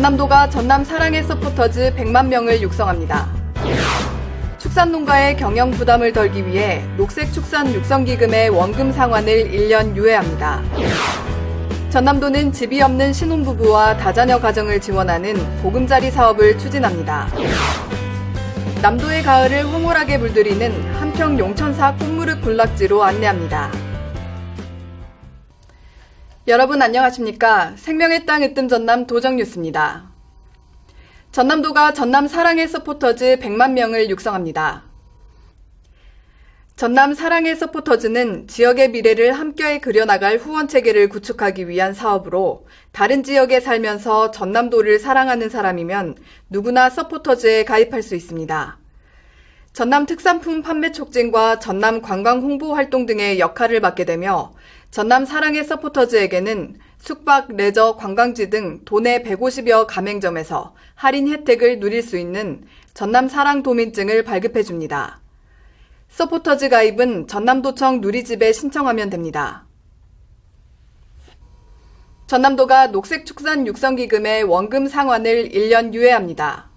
전남도가 전남 사랑의 서포터즈 100만 명을 육성합니다. 축산농가의 경영 부담을 덜기 위해 녹색축산 육성기금의 원금 상환을 1년 유예합니다. 전남도는 집이 없는 신혼부부와 다자녀 가정을 지원하는 보금자리 사업을 추진합니다. 남도의 가을을 황홀하게 물들이는 한평 용천사 꽃무릇 군락지로 안내합니다. 여러분 안녕하십니까? 생명의 땅 으뜸 전남 도정뉴스입니다. 전남도가 전남 사랑의 서포터즈 100만 명을 육성합니다. 전남 사랑의 서포터즈는 지역의 미래를 함께 그려나갈 후원체계를 구축하기 위한 사업으로 다른 지역에 살면서 전남도를 사랑하는 사람이면 누구나 서포터즈에 가입할 수 있습니다. 전남 특산품 판매 촉진과 전남 관광 홍보 활동 등의 역할을 맡게 되며 전남 사랑의 서포터즈에게는 숙박, 레저, 관광지 등 도내 150여 가맹점에서 할인 혜택을 누릴 수 있는 전남 사랑 도민증을 발급해 줍니다. 서포터즈 가입은 전남도청 누리집에 신청하면 됩니다. 전남도가 녹색축산 육성기금의 원금 상환을 1년 유예합니다.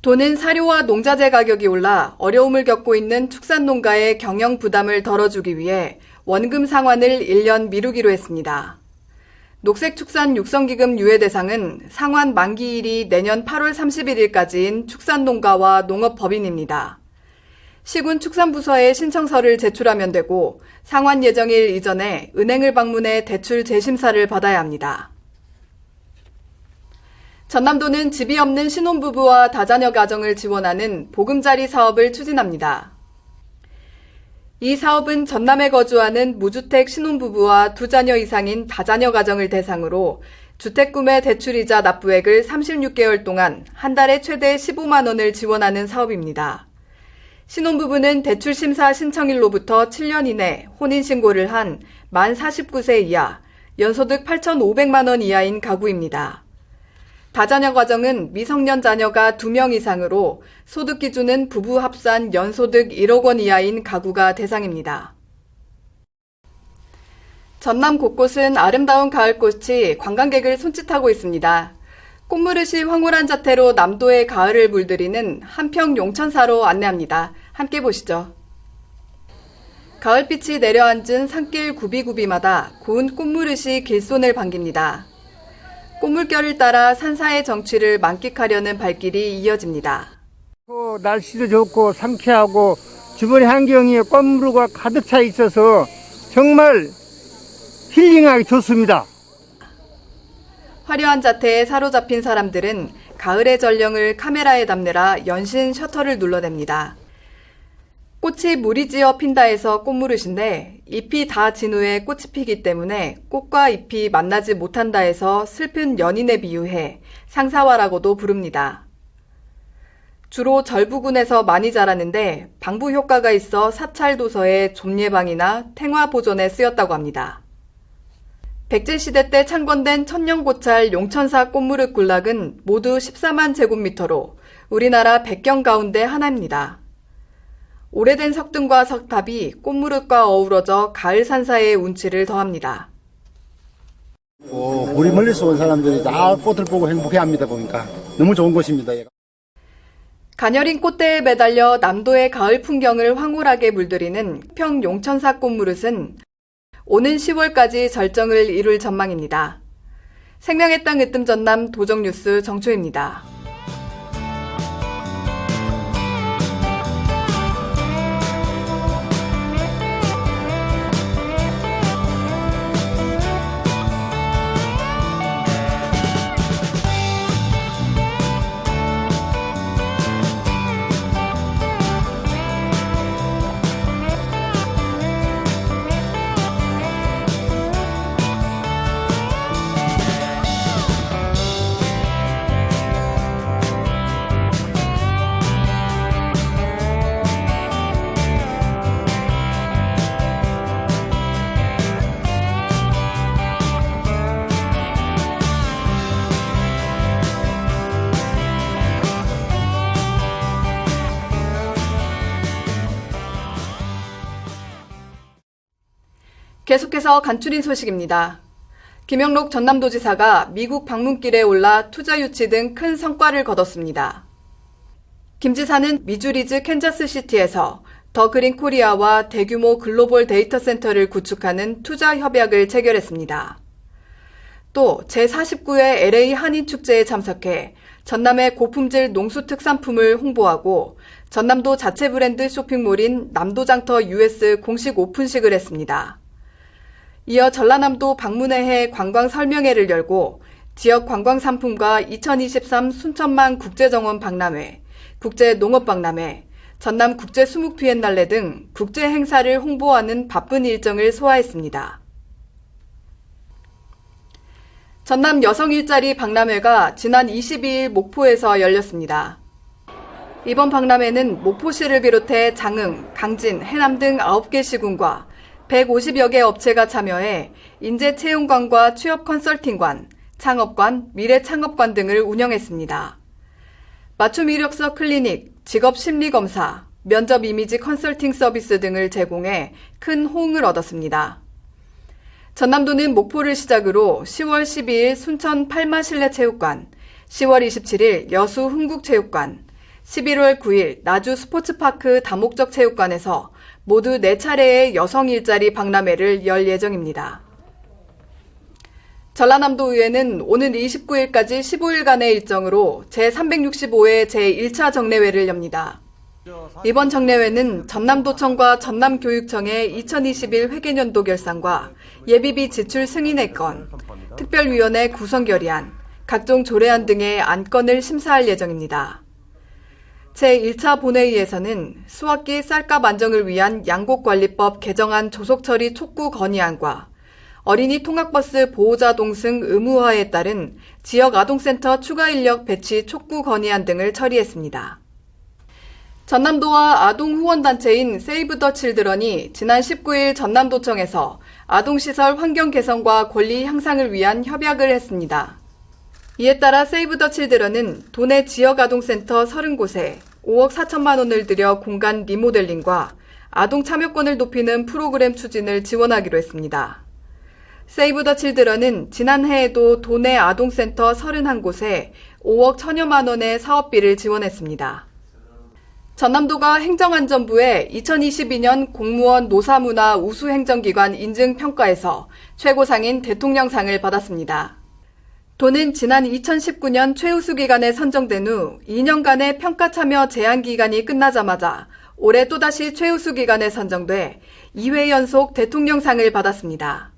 도는 사료와 농자재 가격이 올라 어려움을 겪고 있는 축산농가의 경영 부담을 덜어주기 위해 원금 상환을 1년 미루기로 했습니다. 녹색축산 육성기금 유예 대상은 상환 만기일이 내년 8월 31일까지인 축산농가와 농업법인입니다. 시군 축산부서에 신청서를 제출하면 되고 상환 예정일 이전에 은행을 방문해 대출 재심사를 받아야 합니다. 전남도는 집이 없는 신혼부부와 다자녀 가정을 지원하는 보금자리 사업을 추진합니다. 이 사업은 전남에 거주하는 무주택 신혼부부와 2자녀 이상인 다자녀 가정을 대상으로 주택구매 대출이자 납부액을 36개월 동안 한 달에 최대 15만 원을 지원하는 사업입니다. 신혼부부는 대출심사 신청일로부터 7년 이내 혼인신고를 한 만 49세 이하, 연소득 8,500만 원 이하인 가구입니다. 다자녀 가정은 미성년 자녀가 2명 이상으로 소득 기준은 부부 합산 연소득 1억 원 이하인 가구가 대상입니다. 전남 곳곳은 아름다운 가을꽃이 관광객을 손짓하고 있습니다. 꽃무릇이 황홀한 자태로 남도의 가을을 물들이는 한평 용천사로 안내합니다. 함께 보시죠. 가을빛이 내려앉은 산길 구비구비마다 고운 꽃무릇이 길손을 반깁니다. 꽃물결을 따라 산사의 정취를 만끽하려는 발길이 이어집니다. 날씨도 좋고 상쾌하고 주변의 환경이 꽃무릇과 가득 차 있어서 정말 힐링하기 좋습니다. 화려한 자태에 사로잡힌 사람들은 가을의 전령을 카메라에 담느라 연신 셔터를 눌러댑니다. 꽃이 무리지어 핀다 해서 꽃무릇인데 잎이 다 진 후에 꽃이 피기 때문에 꽃과 잎이 만나지 못한다 해서 슬픈 연인에 비유해 상사화라고도 부릅니다. 주로 절부군에서 많이 자라는데 방부 효과가 있어 사찰 도서의 좀 예방이나 탱화 보존에 쓰였다고 합니다. 백제시대 때 창건된 천년고찰 용천사 꽃무릇 군락은 모두 14만 제곱미터로 우리나라 100경 가운데 하나입니다. 오래된 석등과 석탑이 꽃무릇과 어우러져 가을 산사의 운치를 더합니다. 우리 멀리서 온 사람들이 다 꽃을 보고 행복해합니다. 보니까 너무 좋은 곳입니다. 가녀린 꽃대에 매달려 남도의 가을 풍경을 황홀하게 물들이는 평 용천사 꽃무릇은 오는 10월까지 절정을 이룰 전망입니다. 생명의 땅 으뜸 전남 도정뉴스 정초입니다. 계속해서 간추린 소식입니다. 김영록 전남도지사가 미국 방문길에 올라 투자 유치 등 큰 성과를 거뒀습니다. 김 지사는 미주리즈 캔자스시티에서 더 그린 코리아와 대규모 글로벌 데이터 센터를 구축하는 투자 협약을 체결했습니다. 또 제49회 LA 한인축제에 참석해 전남의 고품질 농수특산품을 홍보하고 전남도 자체 브랜드 쇼핑몰인 남도장터 US 공식 오픈식을 했습니다. 이어 전라남도 방문회해 관광 설명회를 열고 지역 관광 상품과 2023 순천만 국제정원 박람회, 국제농업박람회, 전남 국제수묵 비엔날레 등 국제 행사를 홍보하는 바쁜 일정을 소화했습니다. 전남 여성 일자리 박람회가 지난 22일 목포에서 열렸습니다. 이번 박람회는 목포시를 비롯해 장흥, 강진, 해남 등 9개 시군과 150여 개 업체가 참여해 인재채용관과 취업 컨설팅관, 창업관, 미래창업관 등을 운영했습니다. 맞춤 이력서 클리닉, 직업 심리 검사, 면접 이미지 컨설팅 서비스 등을 제공해 큰 호응을 얻었습니다. 전남도는 목포를 시작으로 10월 12일 순천 팔마 실내체육관, 10월 27일 여수 흥국체육관, 11월 9일 나주 스포츠파크 다목적 체육관에서 모두 4차례의 여성 일자리 박람회를 열 예정입니다. 전라남도의회는 오는 29일까지 15일간의 일정으로 제365회 제1차 정례회를 엽니다. 이번 정례회는 전남도청과 전남교육청의 2021 회계연도 결산과 예비비 지출 승인의 건, 특별위원회 구성 결의안, 각종 조례안 등의 안건을 심사할 예정입니다. 제1차 본회의에서는 수학기 쌀값 안정을 위한 양곡관리법 개정안 조속처리 촉구 건의안과 어린이 통학버스 보호자 동승 의무화에 따른 지역 아동센터 추가 인력 배치 촉구 건의안 등을 처리했습니다. 전남도와 아동 후원단체인 세이브 더 칠드런이 지난 19일 전남도청에서 아동시설 환경 개선과 권리 향상을 위한 협약을 했습니다. 이에 따라 세이브 더 칠드런은 도내 지역 아동센터 30곳에 5억 4천만 원을 들여 공간 리모델링과 아동 참여권을 높이는 프로그램 추진을 지원하기로 했습니다. 세이브 더 칠드런은 지난해에도 도내 아동센터 31곳에 5억 1천여만 원의 사업비를 지원했습니다. 전남도가 행정안전부의 2022년 공무원 노사문화 우수행정기관 인증평가에서 최고상인 대통령상을 받았습니다. 도는 지난 2019년 최우수 기관에 선정된 후 2년간의 평가 참여 제한 기간이 끝나자마자 올해 또다시 최우수 기관에 선정돼 2회 연속 대통령상을 받았습니다.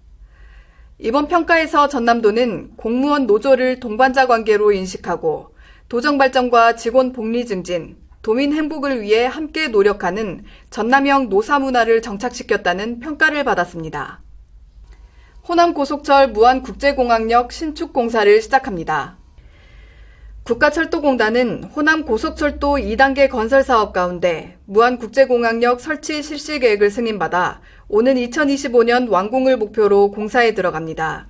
이번 평가에서 전남도는 공무원 노조를 동반자 관계로 인식하고 도정 발전과 직원 복리 증진, 도민 행복을 위해 함께 노력하는 전남형 노사 문화를 정착시켰다는 평가를 받았습니다. 호남고속철 무안국제공항역 신축 공사를 시작합니다. 국가철도공단은 호남고속철도 2단계 건설 사업 가운데 무안국제공항역 설치 실시 계획을 승인받아 오는 2025년 완공을 목표로 공사에 들어갑니다.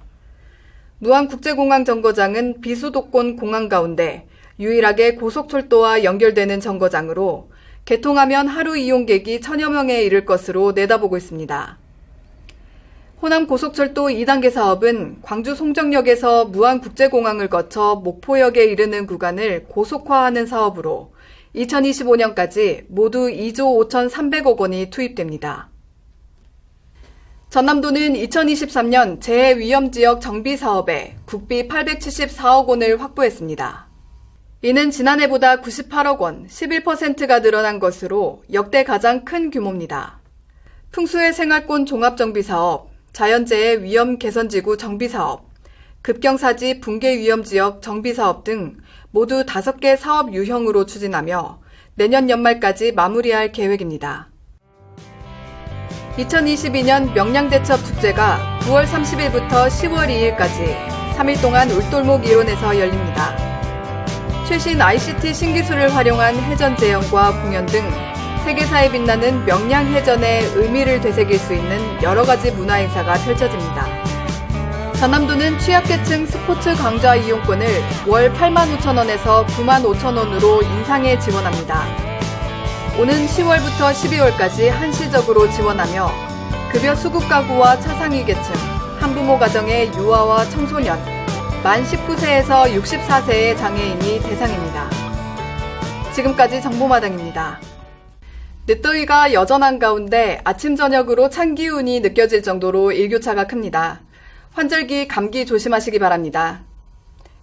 무안국제공항 정거장은 비수도권 공항 가운데 유일하게 고속철도와 연결되는 정거장으로 개통하면 하루 이용객이 1,000여 명에 이를 것으로 내다보고 있습니다. 호남고속철도 2단계 사업은 광주 송정역에서 무안국제공항을 거쳐 목포역에 이르는 구간을 고속화하는 사업으로 2025년까지 모두 2조 5,300억 원이 투입됩니다. 전남도는 2023년 재해위험지역 정비사업에 국비 874억 원을 확보했습니다. 이는 지난해보다 98억 원, 11%가 늘어난 것으로 역대 가장 큰 규모입니다. 풍수해 생활권 종합정비사업, 자연재해 위험 개선지구 정비사업, 급경사지 붕괴 위험지역 정비사업 등 모두 5개 사업 유형으로 추진하며 내년 연말까지 마무리할 계획입니다. 2022년 명량대첩 축제가 9월 30일부터 10월 2일까지 3일 동안 울돌목 이론에서 열립니다. 최신 ICT 신기술을 활용한 해전 재현과 공연 등 세계사에 빛나는 명량해전의 의미를 되새길 수 있는 여러 가지 문화행사가 펼쳐집니다. 전남도는 취약계층 스포츠 강좌 이용권을 월 85,000원에서 95,000원으로 인상해 지원합니다. 오는 10월부터 12월까지 한시적으로 지원하며 급여 수급 가구와 차상위 계층, 한부모 가정의 유아와 청소년, 만 19세에서 64세의 장애인이 대상입니다. 지금까지 정보마당입니다. 늦더위가 여전한 가운데 아침 저녁으로 찬 기운이 느껴질 정도로 일교차가 큽니다. 환절기 감기 조심하시기 바랍니다.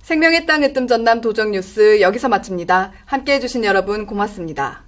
생명의 땅 으뜸 전남 도정뉴스 여기서 마칩니다. 함께해 주신 여러분 고맙습니다.